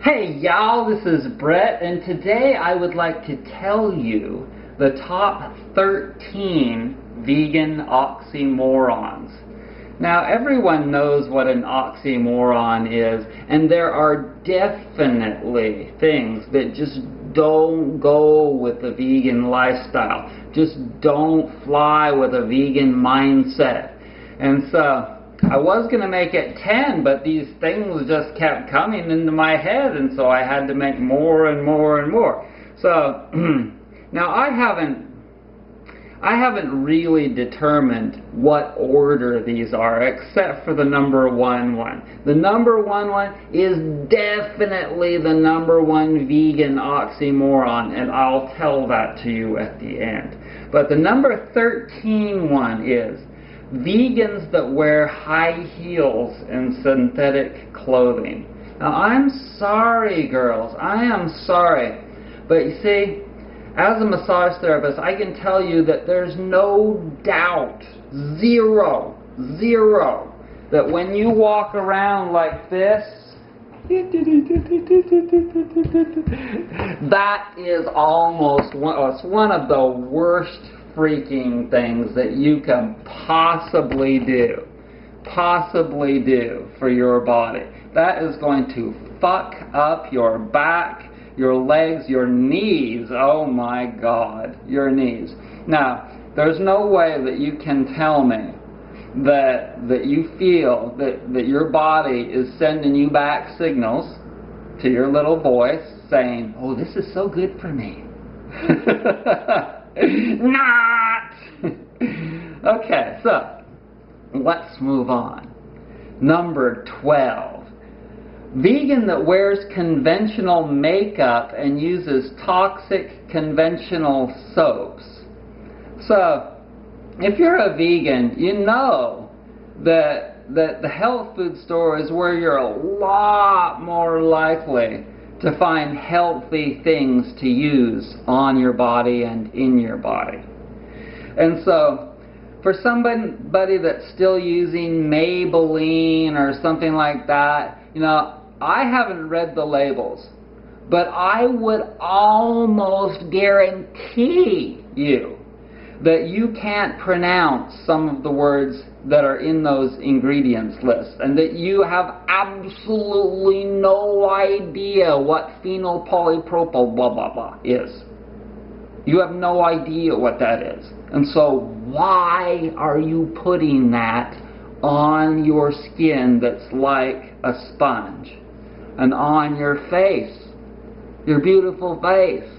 Hey y'all, this is Brett, and today I would like to tell you the top 13 vegan oxymorons. Now, everyone knows what an oxymoron is, and there are definitely things that just don't go with the vegan lifestyle, just don't fly with a vegan mindset. And so I was going to make it 10, but these things just kept coming into my head, and so I had to make more and more and more. So now I haven't really determined what order these are, except for the number one one. The number one is definitely the number one vegan oxymoron, and I'll tell that to you at the end. But the number 13 one is vegans that wear high heels and synthetic clothing. Now, I'm sorry, girls. I am sorry. But you see, as a massage therapist, I can tell you that there's no doubt, zero, that when you walk around like this, that is almost one of the worst freaking things that you can possibly do for your body. That is going to fuck up your back, your legs, your knees. Oh my God, your knees. Now, there's no way that you can tell me that you feel that your body is sending you back signals to your little voice saying, oh, this is so good for me. Not! Okay, so let's move on. Number 12. Vegan that wears conventional makeup and uses toxic conventional soaps. So, if you're a vegan, you know that the health food store is where you're a lot more likely to find healthy things to use on your body and in your body. And so, for somebody that's still using Maybelline or something like that, you know, I haven't read the labels, but I would almost guarantee you that you can't pronounce some of the words that are in those ingredients lists, and that you have absolutely no idea what phenylpolypropyl blah blah blah is. You have no idea what that is. And so why are you putting that on your skin that's like a sponge, and on your face, your beautiful face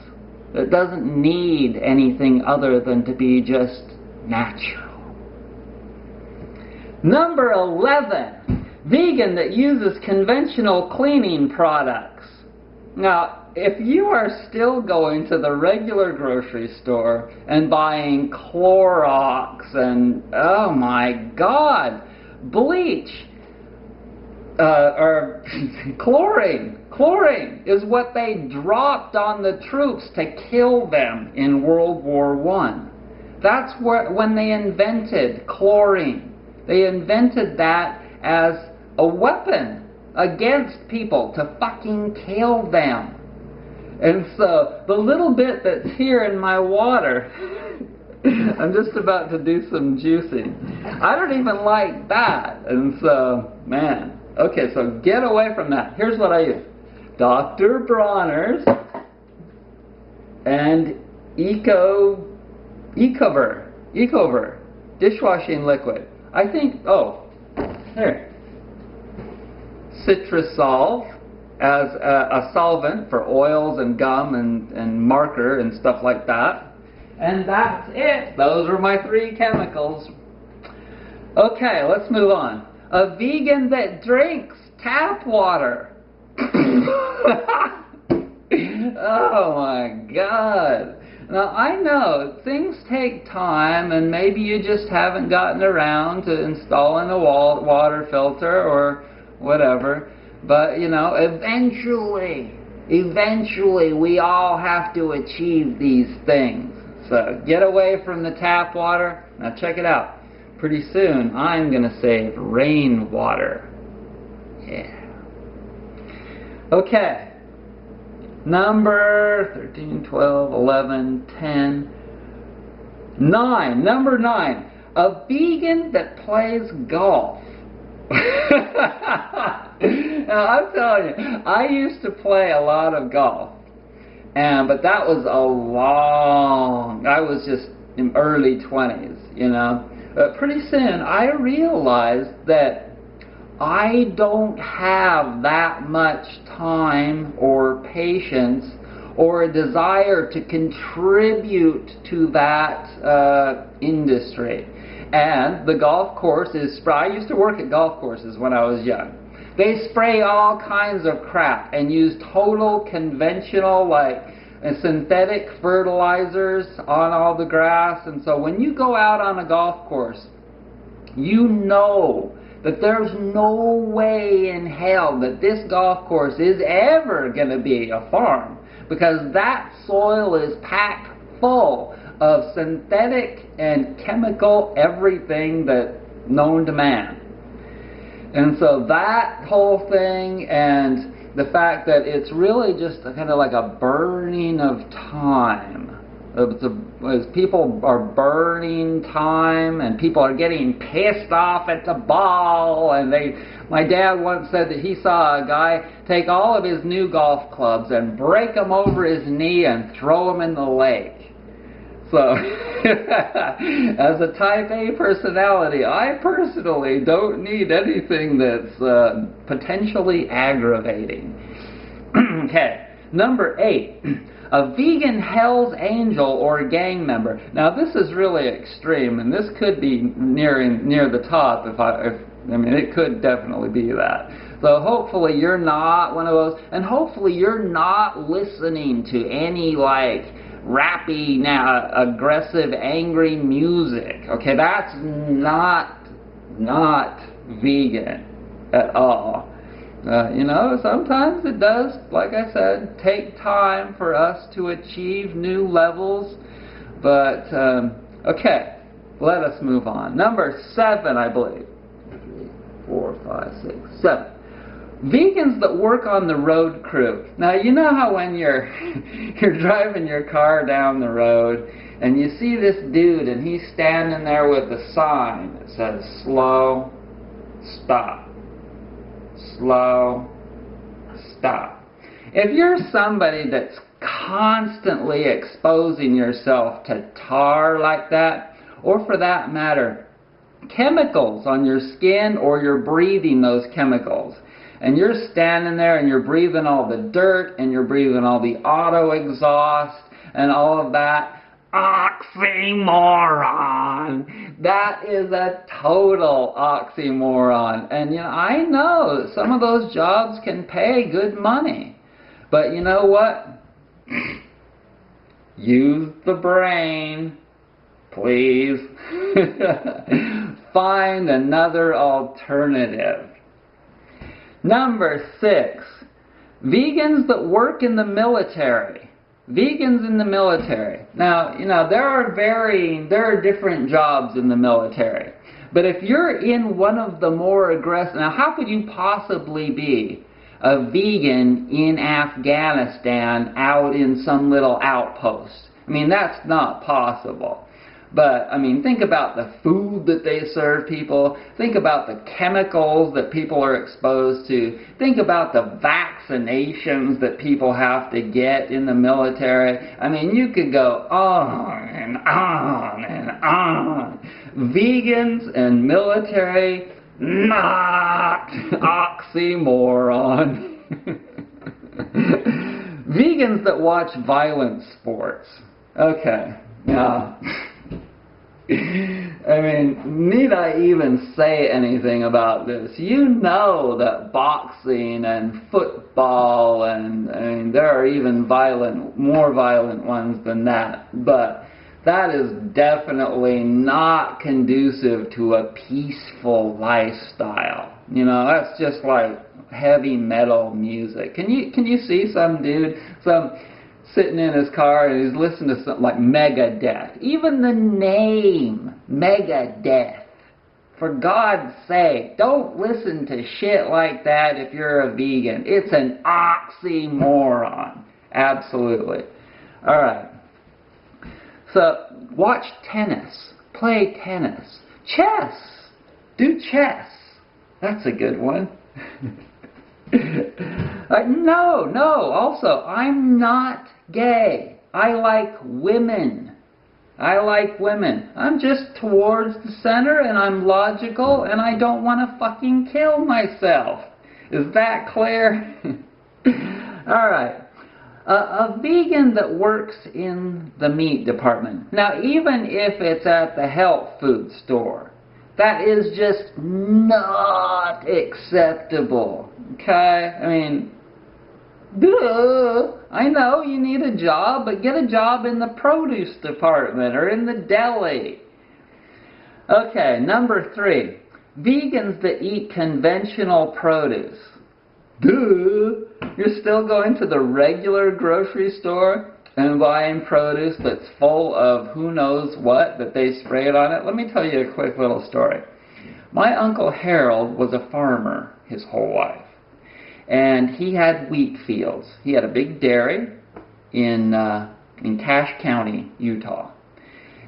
that doesn't need anything other than to be just natural? Number 11, vegan that uses conventional cleaning products. Now, if you are still going to the regular grocery store and buying Clorox and, oh my God, bleach, or chlorine is what they dropped on the troops to kill them in World War I. That's when they invented chlorine. They invented that as a weapon against people to fucking kill them. And so the little bit that's here in my water, I'm just about to do some juicing. I don't even like that. And so, man, okay, so get away from that. Here's what I use. Dr. Bronner's and Ecover dishwashing liquid. I think, oh, here. Citrusol as a solvent for oils and gum and marker and stuff like that. And that's it. Those are my 3 chemicals. Okay, let's move on. A vegan that drinks tap water. Oh my God. Now, I know things take time, and maybe you just haven't gotten around to installing a water filter or whatever, but, you know, eventually we all have to achieve these things. So get away from the tap water. Now, check it out. Pretty soon, I'm going to save rainwater. Yeah. Okay, Number 13, 12, 11, 10, 9. Number 9. A vegan that plays golf. Now, I'm telling you, I used to play a lot of golf. But that was I was just in early 20s, you know. But pretty soon I realized that I don't have that much time or patience or a desire to contribute to that industry. And the golf course is, I used to work at golf courses when I was young. They spray all kinds of crap and use total conventional, like, synthetic fertilizers on all the grass. And so when you go out on a golf course, you know that there's no way in hell that this golf course is ever going to be a farm, because that soil is packed full of synthetic and chemical everything that known to man. And so that whole thing, and the fact that it's really just kind of like a burning of time. As people are burning time, and people are getting pissed off at the ball, and my dad once said that he saw a guy take all of his new golf clubs and break them over his knee and throw them in the lake. So, as a type A personality, I personally don't need anything that's potentially aggravating. Okay, number 8. A vegan Hell's Angel or gang member. Now, this is really extreme, and this could be near the top. I mean, it could definitely be that. So hopefully you're not one of those, and hopefully you're not listening to any like rappy, now aggressive, angry music. Okay, that's not vegan at all. You know, sometimes it does, like I said, take time for us to achieve new levels. But, okay, let us move on. Number 7, I believe. 3, 4, 5, 6, 7. Vegans that work on the road crew. Now, you know how when you're driving your car down the road and you see this dude and he's standing there with a sign that says, slow, stop. Slow, stop. If you're somebody that's constantly exposing yourself to tar like that, or for that matter, chemicals on your skin, or you're breathing those chemicals, and you're standing there and you're breathing all the dirt and you're breathing all the auto exhaust and all of that, oxymoron. That is a total oxymoron. And you know, I know that some of those jobs can pay good money, but you know what? Use the brain, please. Find another alternative. Number 6, vegans that work in the military. Vegans in the military. Now, you know, there are different jobs in the military. But if you're in one of the more aggressive, now how could you possibly be a vegan in Afghanistan out in some little outpost? I mean, that's not possible. But, I mean, think about the food that they serve people. Think about the chemicals that people are exposed to. Think about the vaccinations that people have to get in the military. I mean, you could go on and on and on. Vegans and military, not oxymoron. Vegans that watch violent sports. Okay, now... I mean, need I even say anything about this? You know that boxing and football and I mean, there are even more violent ones than that. But that is definitely not conducive to a peaceful lifestyle. You know, that's just like heavy metal music. Can you see some dude, sitting in his car and he's listening to something like Megadeth. Even the name, Megadeth. For God's sake, don't listen to shit like that if you're a vegan. It's an oxymoron. Absolutely. Alright. So, watch tennis. Play tennis. Chess. Do chess. That's a good one. No. Also, I'm not gay. I like women. I'm just towards the center, and I'm logical, and I don't want to fucking kill myself. Is that clear? Alright. A vegan that works in the meat department. Now, even if it's at the health food store, that is just not acceptable. Okay? I mean, duh. I know you need a job, but get a job in the produce department or in the deli. Okay, number 3. Vegans that eat conventional produce. Duh. You're still going to the regular grocery store and buying produce that's full of who knows what that they sprayed on it. Let me tell you a quick little story. My Uncle Harold was a farmer his whole life. And he had wheat fields. He had a big dairy in Cache County, Utah.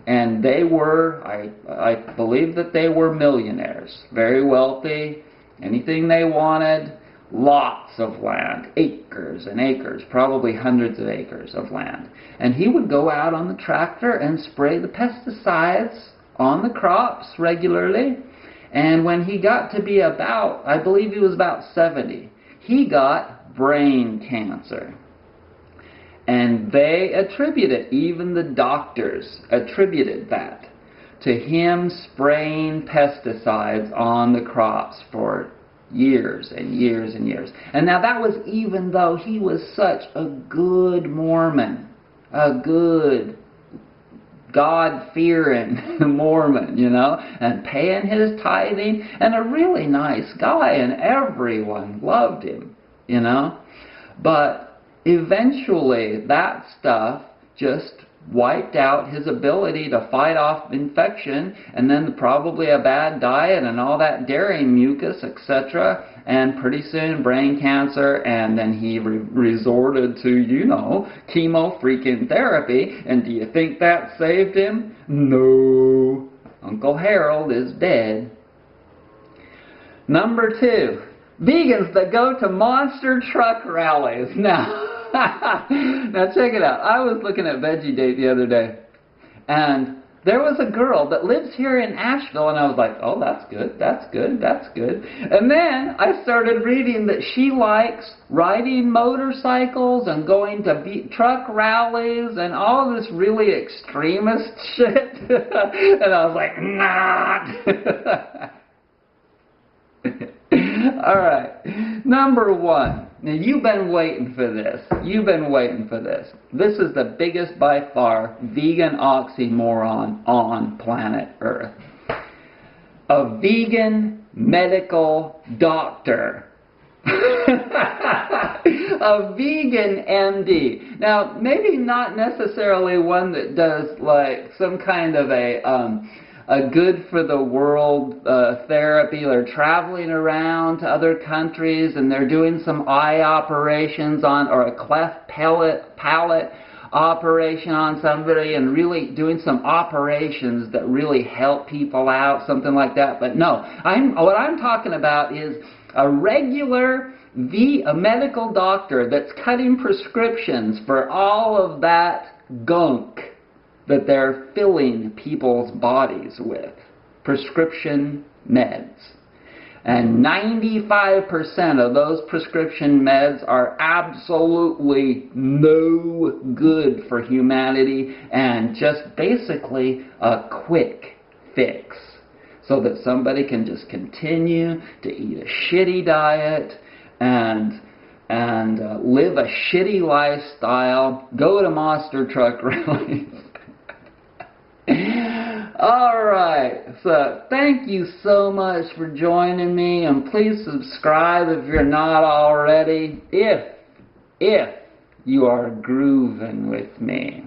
And they were, I believe that they were millionaires. Very wealthy. Anything they wanted. Lots of land, acres and acres, probably hundreds of acres of land. And he would go out on the tractor and spray the pesticides on the crops regularly. And when he got to be about, I believe he was about 70, he got brain cancer. And they attributed, even the doctors attributed that to him spraying pesticides on the crops for years and years and years. And now that was even though he was such a good Mormon, a good God-fearing Mormon, you know, and paying his tithing, and a really nice guy, and everyone loved him, you know. But eventually that stuff just wiped out his ability to fight off infection, and then probably a bad diet and all that dairy mucus, etc., and pretty soon brain cancer, and then he resorted to, you know, chemo freaking therapy. And do you think that saved him? No. Uncle Harold is dead. Number 2, vegans that go to monster truck rallies. Now check it out. I was looking at Veggie Date the other day, and there was a girl that lives here in Asheville, and I was like, oh, that's good, that's good, that's good. And then I started reading that she likes riding motorcycles and going to truck rallies and all this really extremist shit. And I was like, nah. Alright, number 1. Now you've been waiting for this. You've been waiting for this. This is the biggest by far vegan oxymoron on planet Earth. A vegan medical doctor. A vegan MD. Now maybe not necessarily one that does like some kind of a good for the world therapy. They're traveling around to other countries and they're doing some eye operations on, or a cleft palate operation on somebody, and really doing some operations that really help people out, something like that. But no, what I'm talking about is a regular a medical doctor that's cutting prescriptions for all of that gunk that they're filling people's bodies with. Prescription meds. And 95% of those prescription meds are absolutely no good for humanity, and just basically a quick fix so that somebody can just continue to eat a shitty diet and live a shitty lifestyle, go to monster truck rallies. Alright, so thank you so much for joining me, and please subscribe if you're not already, if you are grooving with me.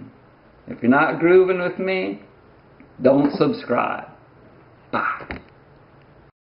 If you're not grooving with me, don't subscribe. Bye.